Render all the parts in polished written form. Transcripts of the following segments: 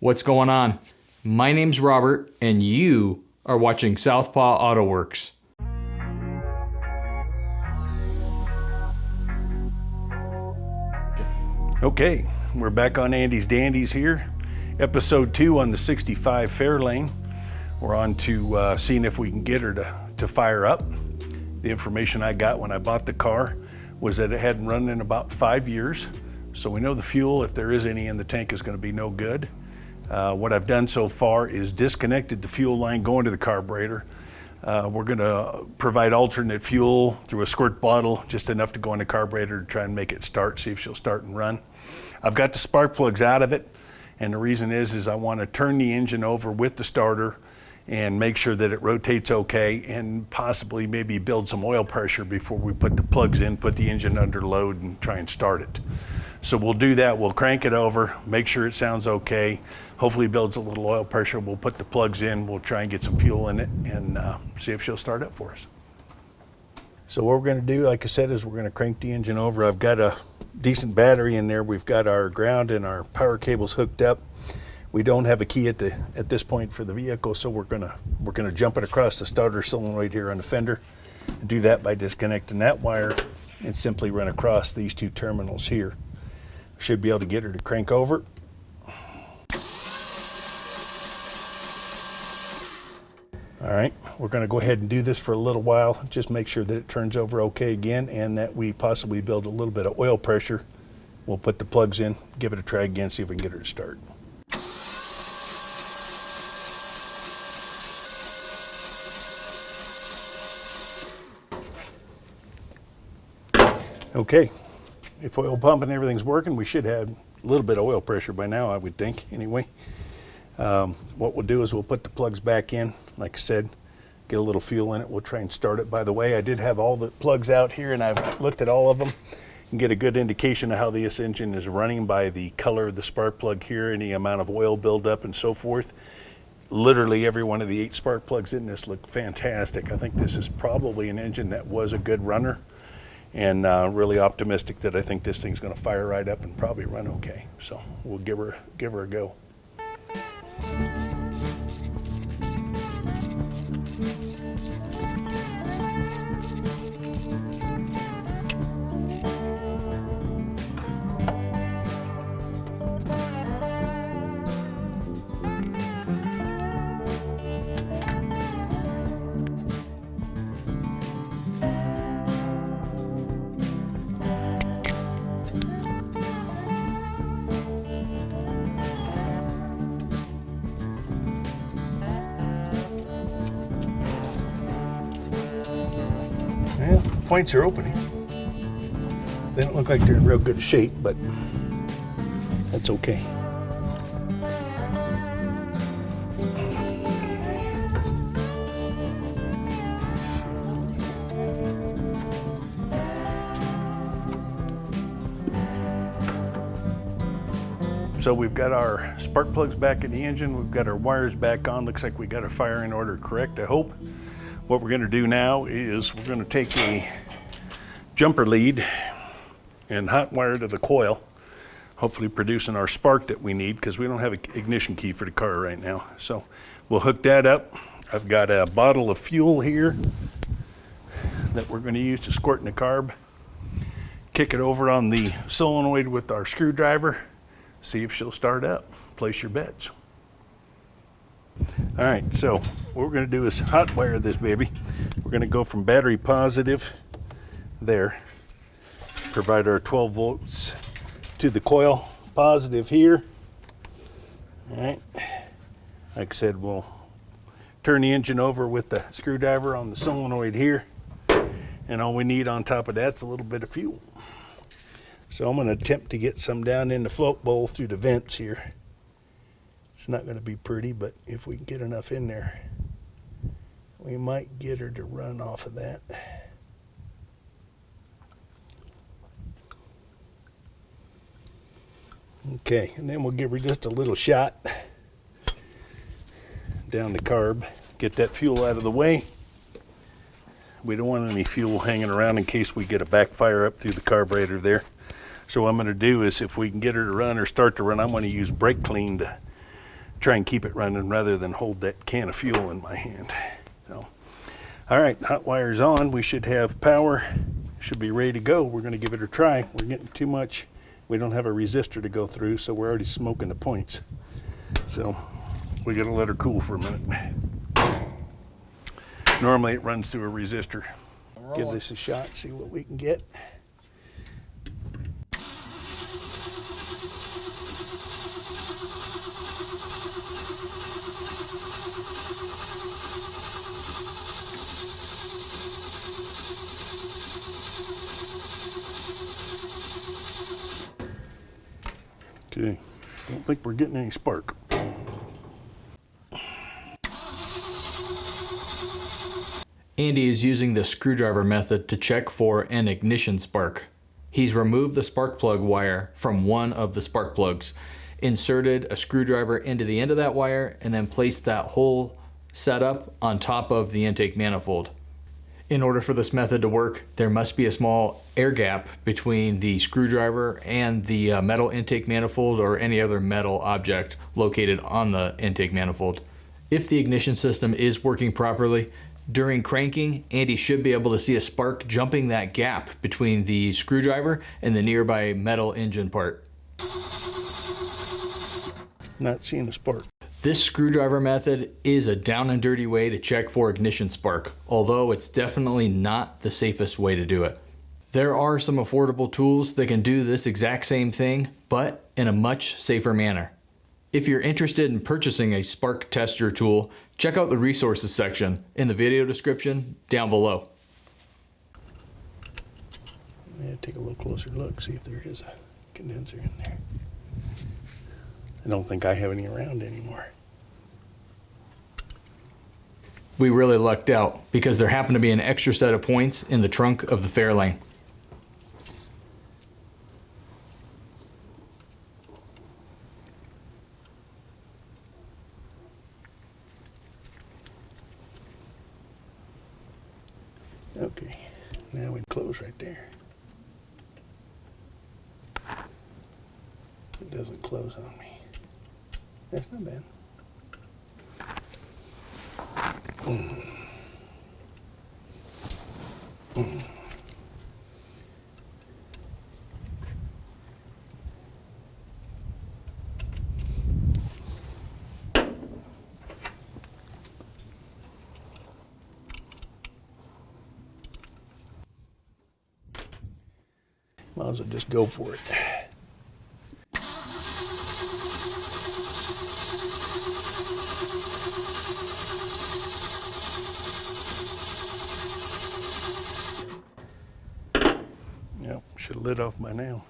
What's going on? My name's Robert, and you are watching Southpaw Autoworks. Okay, we're back on Andy's Dandies here. Episode 2 on the 65 Fairlane. We're on to seeing if we can get her to fire up. The information I got when I bought the car was that it hadn't run in about 5 years. So we know the fuel, if there is any in the tank, is going to be no good. What I've done so far is disconnected the fuel line going to the carburetor. We're going to provide alternate fuel through a squirt bottle, just enough to go in the carburetor to try and make it start, see if she'll start and run. I've got the spark plugs out of it, and the reason is I want to turn the engine over with the starter and make sure that it rotates okay, and possibly maybe build some oil pressure before we put the plugs in, put the engine under load and try and start it. So we'll do that. We'll crank it over, make sure it sounds okay, hopefully builds a little oil pressure. We'll put the plugs in, we'll try and get some fuel in it and see if she'll start up for us. So what we're going to do, like I said, is we're going to crank the engine over. I've got a decent battery in there. We've got our ground and our power cables hooked up. We don't have a key at this point for the vehicle, so we're gonna jump it across the starter solenoid here on the fender, and do that by disconnecting that wire and simply run across these two terminals here. Should be able to get her to crank over. All right, we're gonna go ahead and do this for a little while, just make sure that it turns over okay again and that we possibly build a little bit of oil pressure. We'll put the plugs in, give it a try again, see if we can get her to start. Okay, if oil pump and everything's working, we should have a little bit of oil pressure by now, I would think, anyway. What we'll do is we'll put the plugs back in, like I said, get a little fuel in it. We'll try and start it. By the way, I did have all the plugs out here and I've looked at all of them and get a good indication of how this engine is running by the color of the spark plug here, any amount of oil buildup and so forth. Literally every one of the 8 spark plugs in this look fantastic. I think this is probably an engine that was a good runner. And really optimistic that I think this thing's going to fire right up and probably run okay. So we'll give her a go. Well, points are opening. They don't look like they're in real good shape, but that's okay. So we've got our spark plugs back in the engine. We've got our wires back on. Looks like we got our firing order correct, I hope. What we're going to do now is we're going to take a jumper lead and hot wire to the coil, hopefully producing our spark that we need because we don't have an ignition key for the car right now. So we'll hook that up. I've got a bottle of fuel here that we're going to use to squirt in the carb. Kick it over on the solenoid with our screwdriver. See if she'll start up. Place your bets. All right, so what we're going to do is hot wire this baby. We're going to go from battery positive there, provide our 12 volts to the coil positive here. All right, like I said, we'll turn the engine over with the screwdriver on the solenoid here, and all we need on top of that's a little bit of fuel. So I'm going to attempt to get some down in the float bowl through the vents here. It's not going to be pretty, but if we can get enough in there, we might get her to run off of that. Okay, and then we'll give her just a little shot down the carb, get that fuel out of the way. We don't want any fuel hanging around in case we get a backfire up through the carburetor there. So what I'm going to do is if we can get her to run or start to run, I'm going to use brake clean try and keep it running rather than hold that can of fuel in my hand. So, all right, hot wire's on. We should have power. Should be ready to go. We're going to give it a try. We're getting too much. We don't have a resistor to go through, so we're already smoking the points. So we got to let her cool for a minute. Normally it runs through a resistor. Give this a shot, see what we can get. Okay, don't think we're getting any spark. Andy is using the screwdriver method to check for an ignition spark. He's removed the spark plug wire from one of the spark plugs, inserted a screwdriver into the end of that wire, and then placed that whole setup on top of the intake manifold. In order for this method to work, there must be a small air gap between the screwdriver and the metal intake manifold or any other metal object located on the intake manifold. If the ignition system is working properly, during cranking, Andy should be able to see a spark jumping that gap between the screwdriver and the nearby metal engine part. Not seeing a spark. This screwdriver method is a down and dirty way to check for ignition spark, although it's definitely not the safest way to do it. There are some affordable tools that can do this exact same thing, but in a much safer manner. If you're interested in purchasing a spark tester tool, check out the resources section in the video description down below. Yeah, take a little closer look, see if there is a condenser in there. I don't think I have any around anymore. We really lucked out because there happened to be an extra set of points in the trunk of the Fairlane. Okay, now we close right there. It doesn't close on me. That's not bad. Might as well just go for it. Yep, should have lit off by now.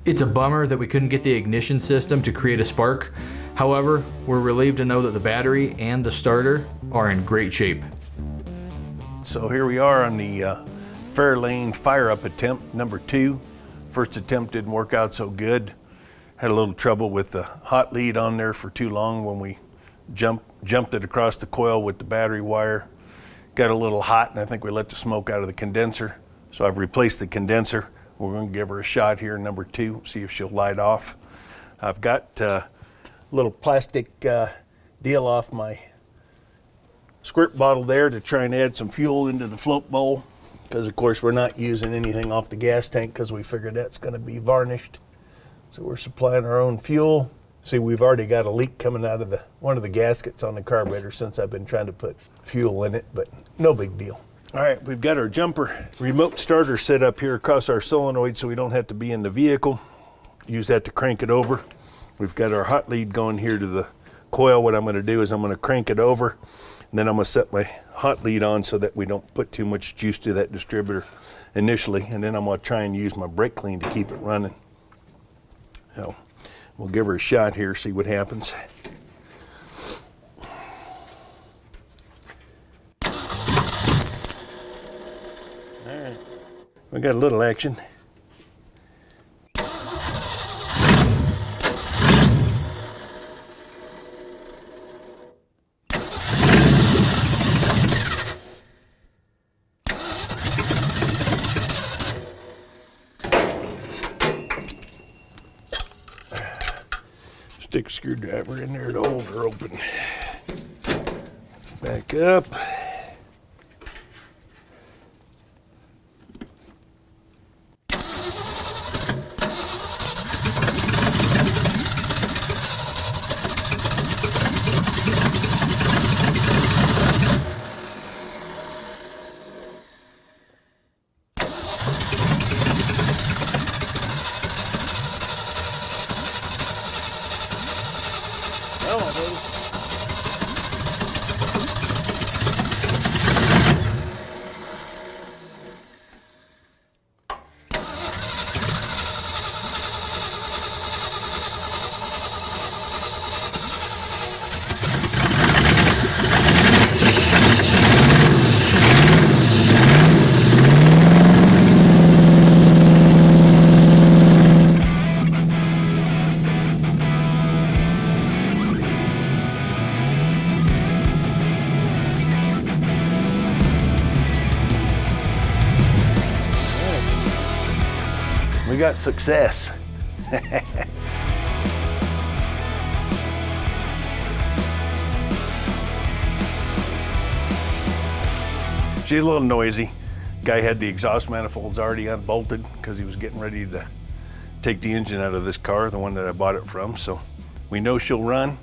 It's a bummer that we couldn't get the ignition system to create a spark. However, we're relieved to know that the battery and the starter are in great shape. So here we are on the Fairlane fire up attempt number 2. First attempt didn't work out so good. Had a little trouble with the hot lead on there for too long when we jumped it across the coil with the battery wire. Got a little hot and I think we let the smoke out of the condenser. So I've replaced the condenser. We're going to give her a shot here, number 2, see if she'll light off. I've got a little plastic deal off my squirt bottle there to try and add some fuel into the float bowl, because of course we're not using anything off the gas tank because we figured that's going to be varnished. So we're supplying our own fuel. See, we've already got a leak coming out of one of the gaskets on the carburetor since I've been trying to put fuel in it, but no big deal. All right, we've got our jumper remote starter set up here across our solenoid so we don't have to be in the vehicle. Use that to crank it over. We've got our hot lead going here to the coil. What I'm going to do is I'm going to crank it over, and then I'm going to set my hot lead on so that we don't put too much juice to that distributor initially, and then I'm going to try and use my brake clean to keep it running. So we'll give her a shot here, see what happens. All right, we got a little action. Stick screwdriver in there to hold her open. Back up. We got success. She's a little noisy. Guy had the exhaust manifolds already unbolted because he was getting ready to take the engine out of this car, the one that I bought it from. So we know she'll run.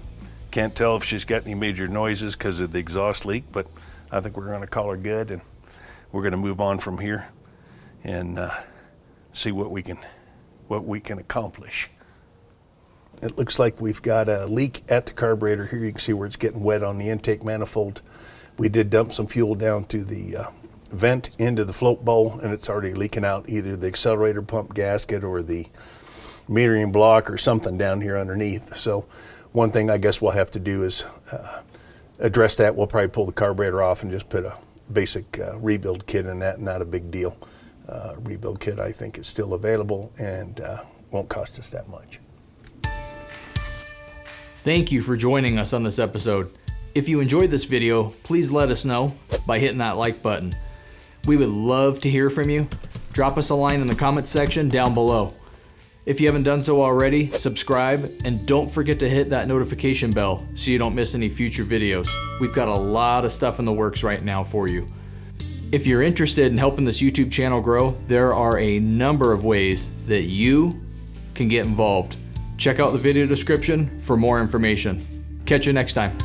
Can't tell if she's got any major noises because of the exhaust leak, but I think we're going to call her good, and we're going to move on from here and see what we can accomplish. It looks like we've got a leak at the carburetor here. You can see where it's getting wet on the intake manifold. We did dump some fuel down to the vent into the float bowl, and it's already leaking out either the accelerator pump gasket or the metering block or something down here underneath. So one thing I guess we'll have to do is address that. We'll probably pull the carburetor off and just put a basic rebuild kit in that. Not a big deal. Rebuild kit I think is still available and won't cost us that much. Thank you for joining us on this episode. If you enjoyed this video, please let us know by hitting that like button. We would love to hear from you. Drop us a line in the comments section down below. If you haven't done so already, subscribe and don't forget to hit that notification bell so you don't miss any future videos. We've got a lot of stuff in the works right now for you. If you're interested in helping this YouTube channel grow, there are a number of ways that you can get involved. Check out the video description for more information. Catch you next time.